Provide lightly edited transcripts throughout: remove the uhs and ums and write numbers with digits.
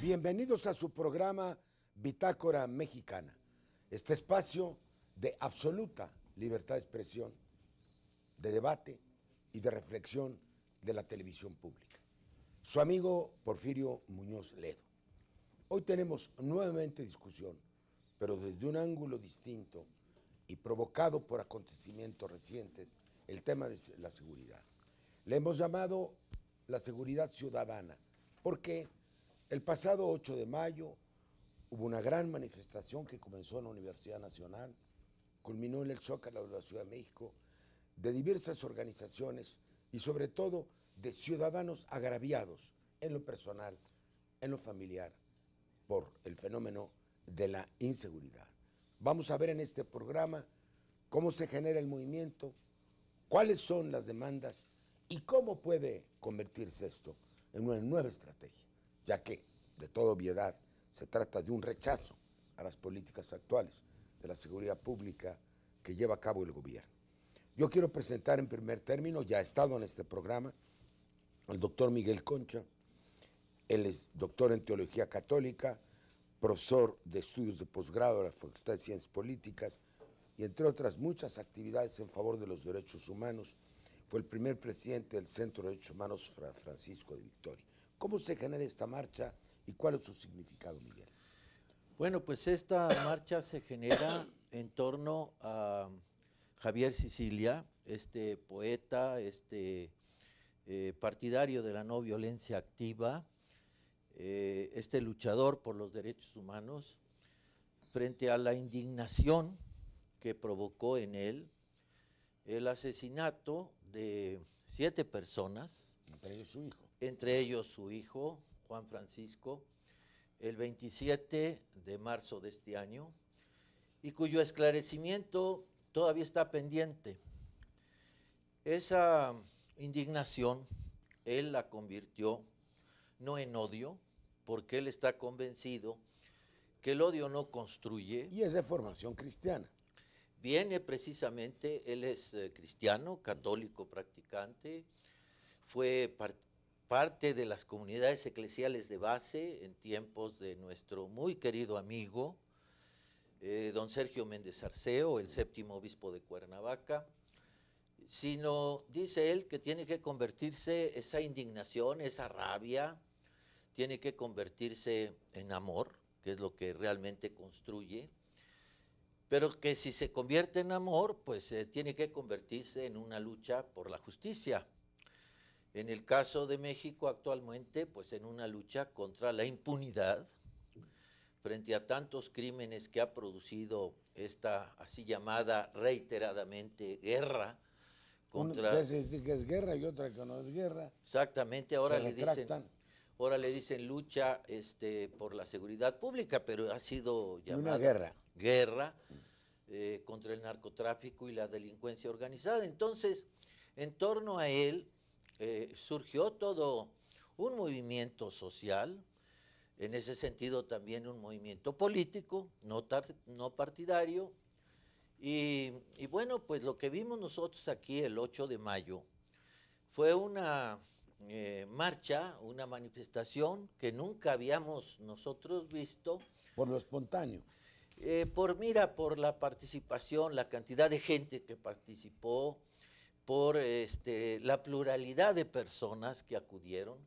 Bienvenidos a su programa Bitácora Mexicana, este espacio de absoluta libertad de expresión, de debate y de reflexión de la televisión pública. Su amigo Porfirio Muñoz Ledo. Hoy tenemos nuevamente discusión, pero desde un ángulo distinto y provocado por acontecimientos recientes, el tema de la seguridad. Le hemos llamado la seguridad ciudadana, porque el pasado 8 de mayo hubo una gran manifestación que comenzó en la Universidad Nacional, culminó en el Zócalo de la Ciudad de México, de diversas organizaciones y sobre todo de ciudadanos agraviados en lo personal, en lo familiar, por el fenómeno de la inseguridad. Vamos a ver en este programa cómo se genera el movimiento, cuáles son las demandas y cómo puede convertirse esto en una nueva estrategia, ya que, de toda obviedad, se trata de un rechazo a las políticas actuales de la seguridad pública que lleva a cabo el gobierno. Yo quiero presentar en primer término, ya ha estado en este programa, al doctor Miguel Concha. Él es doctor en Teología Católica, profesor de estudios de posgrado de la Facultad de Ciencias Políticas y entre otras muchas actividades en favor de los derechos humanos. Fue el primer presidente del Centro de Derechos Humanos Francisco de Vitoria. ¿Cómo se genera esta marcha y cuál es su significado, Miguel? Bueno, pues esta marcha se genera en torno a Javier Sicilia, este poeta, partidario de la no violencia activa, este luchador por los derechos humanos, frente a la indignación que provocó en él el asesinato de 7 personas. Entre ellos su hijo. Entre ellos su hijo, Juan Francisco, el 27 de marzo de este año, y cuyo esclarecimiento todavía está pendiente. Esa indignación él la convirtió no en odio, porque él está convencido que el odio no construye. Y es de formación cristiana. Viene precisamente, él es cristiano, católico practicante, fue parte de las comunidades eclesiales de base en tiempos de nuestro muy querido amigo, don Sergio Méndez Arceo, el 7º obispo de Cuernavaca, sino, dice él, que tiene que convertirse esa indignación, esa rabia, tiene que convertirse en amor, que es lo que realmente construye, pero que si se convierte en amor, pues tiene que convertirse en una lucha por la justicia. En el caso de México actualmente, pues en una lucha contra la impunidad, frente a tantos crímenes que ha producido esta así llamada reiteradamente guerra contra... Una dice que es guerra y otra que no es guerra. Exactamente, ahora le dicen lucha por la seguridad pública, pero ha sido llamada una guerra contra el narcotráfico y la delincuencia organizada. Entonces, en torno a él surgió todo un movimiento social, en ese sentido también un movimiento político, no partidario, y bueno, pues lo que vimos nosotros aquí el 8 de mayo fue una marcha, una manifestación que nunca habíamos nosotros visto. Por lo espontáneo. Por la participación, la cantidad de gente que participó, por la pluralidad de personas que acudieron.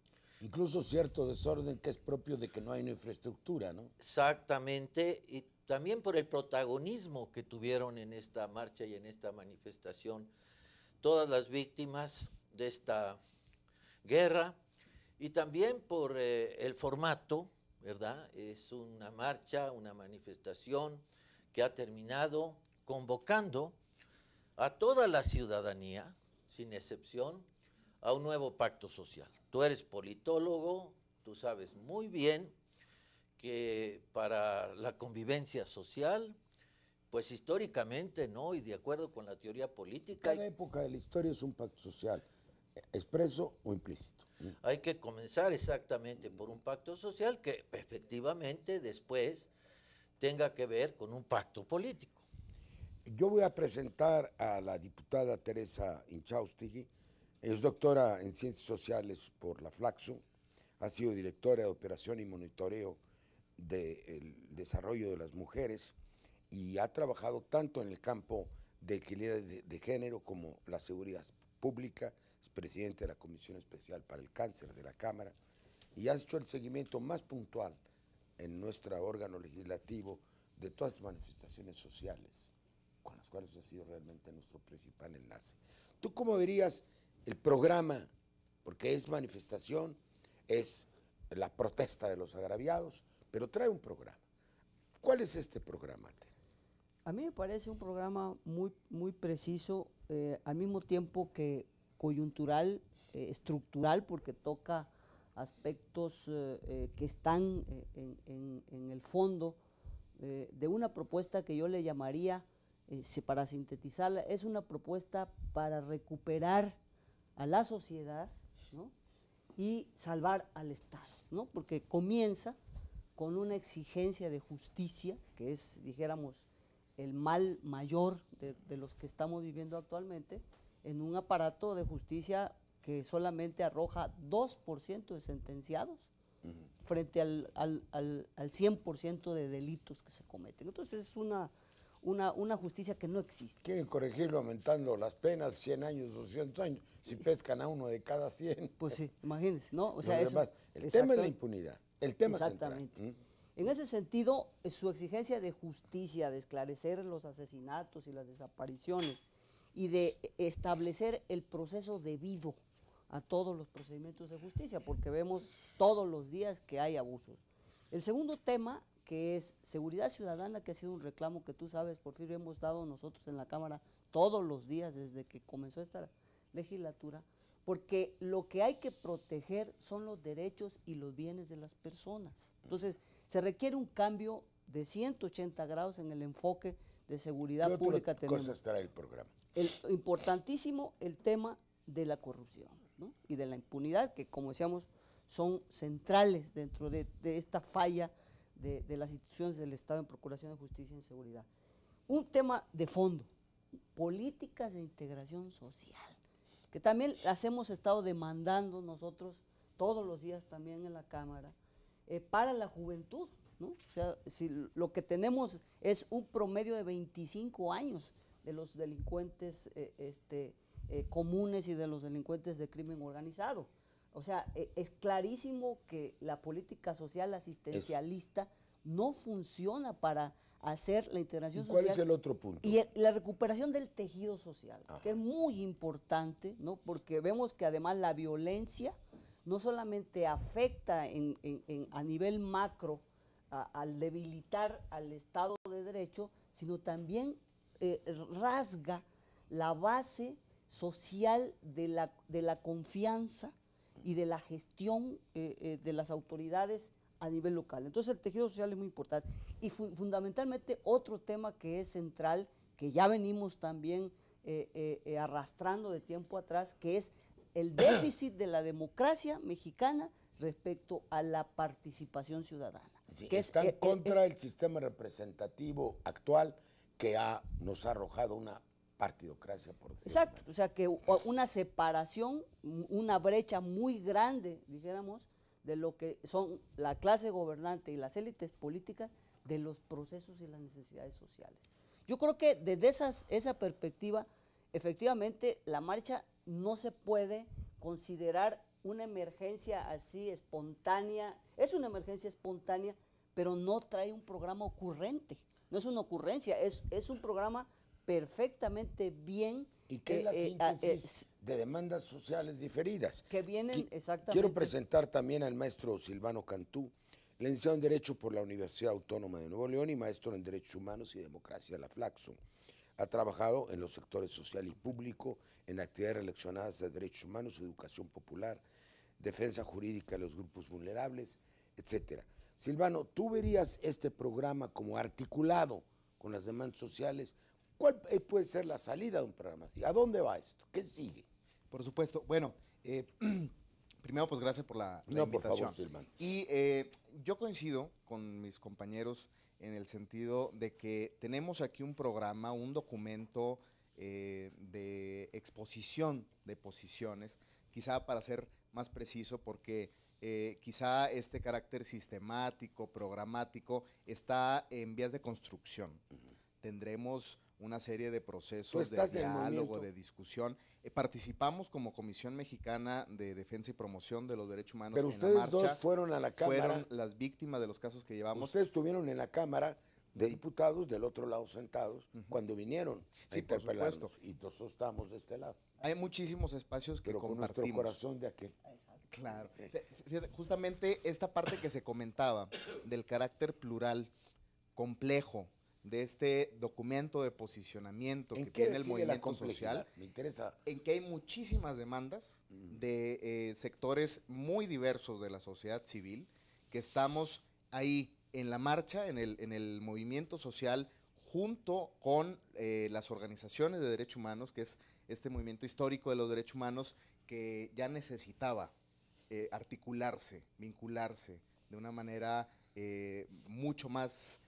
Incluso cierto desorden que es propio de que no hay una infraestructura, ¿no? Exactamente, y también por el protagonismo que tuvieron en esta marcha y en esta manifestación todas las víctimas de esta guerra, y también por el formato, ¿verdad? Es una marcha, una manifestación que ha terminado convocando a toda la ciudadanía, sin excepción, a un nuevo pacto social. Tú eres politólogo, tú sabes muy bien que para la convivencia social, pues históricamente, ¿no? Y de acuerdo con la teoría política... Cada época de la historia es un pacto social, expreso o implícito. Hay que comenzar exactamente por un pacto social que efectivamente después tenga que ver con un pacto político. Yo voy a presentar a la diputada Teresa Inchaustegui. Es doctora en Ciencias Sociales por la Flaxo, ha sido directora de operación y monitoreo del desarrollo de las mujeres y ha trabajado tanto en el campo de equidad de género como la seguridad pública. Es presidente de la Comisión Especial para el Cáncer de la Cámara y ha hecho el seguimiento más puntual en nuestro órgano legislativo de todas las manifestaciones sociales con las cuales ha sido realmente nuestro principal enlace. ¿Tú cómo verías el programa? Porque es manifestación, es la protesta de los agraviados, pero trae un programa. ¿Cuál es este programa, Tere? A mí me parece un programa muy preciso, al mismo tiempo que coyuntural, estructural, porque toca aspectos que están en el fondo de una propuesta que yo le llamaría, para sintetizarla, es una propuesta para recuperar a la sociedad, ¿no?, y salvar al Estado, ¿no?, porque comienza con una exigencia de justicia, que es, dijéramos, el mal mayor de los que estamos viviendo actualmente, en un aparato de justicia que solamente arroja 2% de sentenciados frente al 100% de delitos que se cometen. Entonces es una justicia que no existe. Quieren corregirlo aumentando las penas, 100 años, 200 años, si pescan a uno de cada 100. Pues sí, imagínense, ¿no? O sea, eso, el tema es la impunidad, el tema exactamente. Central. En ese sentido, su exigencia de justicia, de esclarecer los asesinatos y las desapariciones y de establecer el proceso debido a todos los procedimientos de justicia, porque vemos todos los días que hay abusos. El segundo tema, que es seguridad ciudadana, que ha sido un reclamo que tú sabes, Porfirio, hemos dado nosotros en la Cámara todos los días desde que comenzó esta legislatura, porque lo que hay que proteger son los derechos y los bienes de las personas. Entonces, se requiere un cambio de 180 grados en el enfoque de seguridad pública. ¿Qué cosas trae el programa? Importantísimo el tema de la corrupción, ¿no?, y de la impunidad, que como decíamos, son centrales dentro de esta falla de las instituciones del Estado en procuración de justicia y en seguridad. Un tema de fondo, políticas de integración social, que también las hemos estado demandando nosotros todos los días también en la Cámara, para la juventud, ¿no? O sea, si lo que tenemos es un promedio de 25 años de los delincuentes comunes y de los delincuentes de crimen organizado. O sea, es clarísimo que la política social asistencialista no funciona para hacer la integración social. ¿Cuál es el otro punto? Y la recuperación del tejido social, que es muy importante, ¿no?, porque vemos que además la violencia no solamente afecta a nivel macro al debilitar al Estado de Derecho, sino también rasga la base social de la confianza y de la gestión de las autoridades a nivel local. Entonces el tejido social es muy importante. Y fundamentalmente otro tema que es central, que ya venimos también arrastrando de tiempo atrás, que es el déficit de la democracia mexicana respecto a la participación ciudadana. Sí, que está en contra del sistema representativo actual que nos ha arrojado una partidocracia, por decirlo. Exacto, o sea que una separación, una brecha muy grande, dijéramos, de lo que son la clase gobernante y las élites políticas, de los procesos y las necesidades sociales. Yo creo que desde esa perspectiva, efectivamente, la marcha no se puede considerar una emergencia así espontánea. Es una emergencia espontánea, pero no trae un programa ocurrente. No es una ocurrencia, es un programa perfectamente bien. ¿Y qué es la síntesis de demandas sociales diferidas? Que vienen exactamente. Quiero presentar también al maestro Silvano Cantú, licenciado en Derecho por la Universidad Autónoma de Nuevo León y maestro en Derechos Humanos y Democracia, la Flaxo. Ha trabajado en los sectores social y público, en actividades relacionadas a derechos humanos, educación popular, defensa jurídica de los grupos vulnerables, etcétera. Silvano, ¿tú verías este programa como articulado con las demandas sociales? ¿Cuál puede ser la salida de un programa así? ¿A dónde va esto? ¿Qué sigue? Por supuesto. Bueno, primero pues gracias por la invitación. Por favor, Silvano. Y yo coincido con mis compañeros en el sentido de que tenemos aquí un programa, un documento de exposición de posiciones, quizá para ser más preciso, porque quizá este carácter sistemático, programático, está en vías de construcción. Tendremos una serie de procesos de diálogo, de discusión. Participamos como Comisión Mexicana de Defensa y Promoción de los Derechos Humanos Pero en la ustedes marcha. dos fueron a la Cámara. Fueron las víctimas de los casos que llevamos. Ustedes estuvieron en la Cámara de Diputados, del otro lado sentados, cuando vinieron a interpelarnos, por supuesto. y nosotros estábamos de este lado. Hay muchísimos espacios que pero con compartimos. nuestro corazón de aquel. Claro. Fíjate, justamente esta parte que se comentaba del carácter plural, complejo, de este documento de posicionamiento que tiene el movimiento social, me interesa. en que hay muchísimas demandas de sectores muy diversos de la sociedad civil, que estamos ahí en la marcha, en el movimiento social, junto con las organizaciones de derechos humanos, que es este movimiento histórico de los derechos humanos, que ya necesitaba articularse, vincularse de una manera mucho más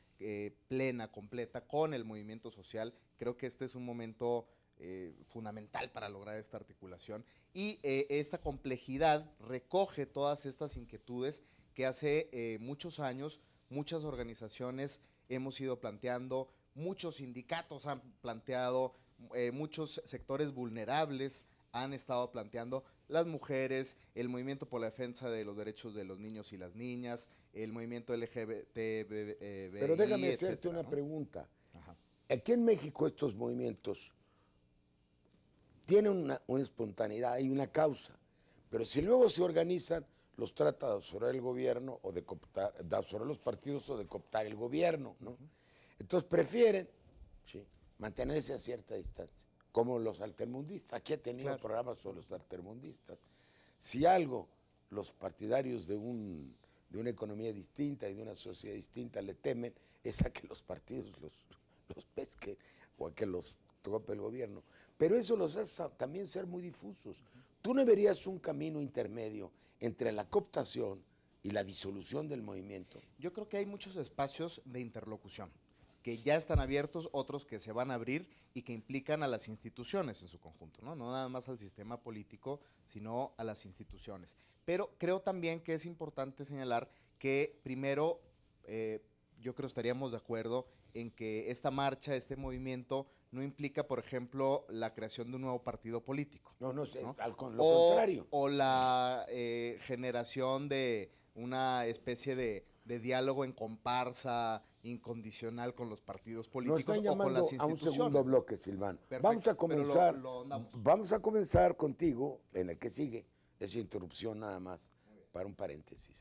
plena, completa con el movimiento social. Creo que este es un momento fundamental para lograr esta articulación, y esta complejidad recoge todas estas inquietudes que hace muchos años muchas organizaciones hemos ido planteando, muchos sindicatos han planteado, muchos sectores vulnerables han estado planteando, las mujeres, el movimiento por la defensa de los derechos de los niños y las niñas, el movimiento LGBTI, Pero déjame hacerte una pregunta. Ajá. Aquí en México estos movimientos tienen una espontaneidad y una causa, pero si luego se organizan, los trata de absorber el gobierno o de cooptar, de absorber los partidos o de cooptar el gobierno, ¿no? Entonces prefieren mantenerse a cierta distancia, como los altermundistas. Aquí he tenido programas sobre los altermundistas. Si algo los partidarios de una economía distinta y de una sociedad distinta le temen, es a que los partidos los pesquen o a que los tope el gobierno. Pero eso los hace también ser muy difusos. ¿Tú no verías un camino intermedio entre la cooptación y la disolución del movimiento? Yo creo que hay muchos espacios de interlocución que ya están abiertos, otros que se van a abrir y que implican a las instituciones en su conjunto, ¿no? No nada más al sistema político, sino a las instituciones. Pero creo también que es importante señalar que primero, yo creo estaríamos de acuerdo en que esta marcha, este movimiento, no implica, por ejemplo, la creación de un nuevo partido político. No, lo contrario. O la generación de una especie de diálogo en comparsa incondicional con los partidos políticos o con las instituciones. A un segundo bloque, Silván. Perfecto, Vamos a comenzar contigo en el que sigue. Esa interrupción nada más para un paréntesis.